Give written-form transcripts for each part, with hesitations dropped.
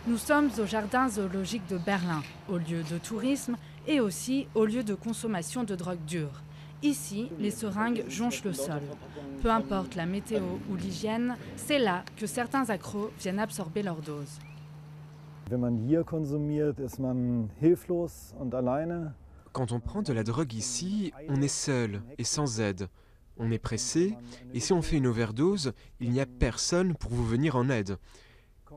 Nous sommes au jardin zoologique de Berlin, au lieu de tourisme et aussi au lieu de consommation de drogue dure. Ici, les seringues jonchent le sol. Peu importe la météo ou l'hygiène, c'est là que certains accros viennent absorber leur dose. Quand on prend de la drogue ici, on est seul et sans aide. On est pressé et si on fait une overdose, il n'y a personne pour vous venir en aide.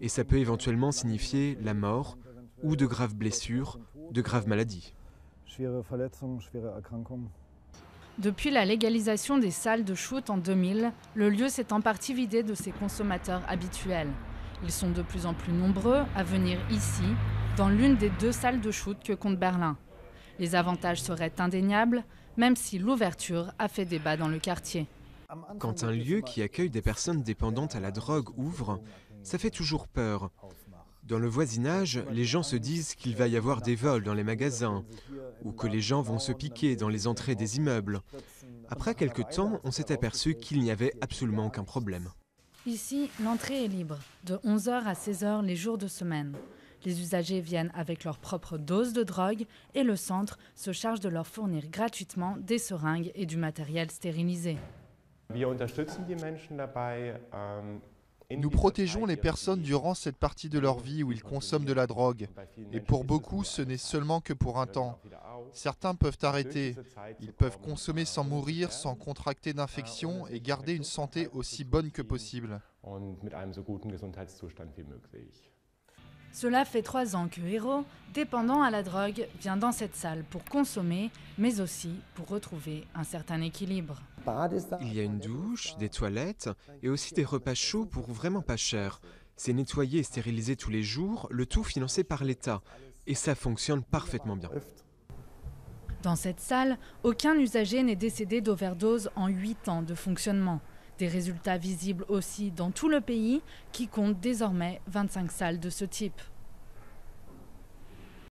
Et ça peut éventuellement signifier la mort ou de graves blessures, de graves maladies. Depuis la légalisation des salles de shoot en 2000, le lieu s'est en partie vidé de ses consommateurs habituels. Ils sont de plus en plus nombreux à venir ici, dans l'une des 2 salles de shoot que compte Berlin. Les avantages seraient indéniables, même si l'ouverture a fait débat dans le quartier. Quand un lieu qui accueille des personnes dépendantes à la drogue ouvre, ça fait toujours peur. Dans le voisinage, les gens se disent qu'il va y avoir des vols dans les magasins ou que les gens vont se piquer dans les entrées des immeubles. Après quelque temps, on s'est aperçu qu'il n'y avait absolument aucun problème. Ici, l'entrée est libre, de 11 h à 16 h les jours de semaine. Les usagers viennent avec leur propre dose de drogue et le centre se charge de leur fournir gratuitement des seringues et du matériel stérilisé. Nous protégeons les personnes durant cette partie de leur vie où ils consomment de la drogue. Et pour beaucoup, ce n'est seulement que pour un temps. Certains peuvent arrêter. Ils peuvent consommer sans mourir, sans contracter d'infection et garder une santé aussi bonne que possible. Cela fait 3 ans que Hero, dépendant à la drogue, vient dans cette salle pour consommer, mais aussi pour retrouver un certain équilibre. Il y a une douche, des toilettes et aussi des repas chauds pour vraiment pas cher. C'est nettoyé et stérilisé tous les jours, le tout financé par l'État. Et ça fonctionne parfaitement bien. Dans cette salle, aucun usager n'est décédé d'overdose en 8 ans de fonctionnement. Des résultats visibles aussi dans tout le pays qui compte désormais 25 salles de ce type.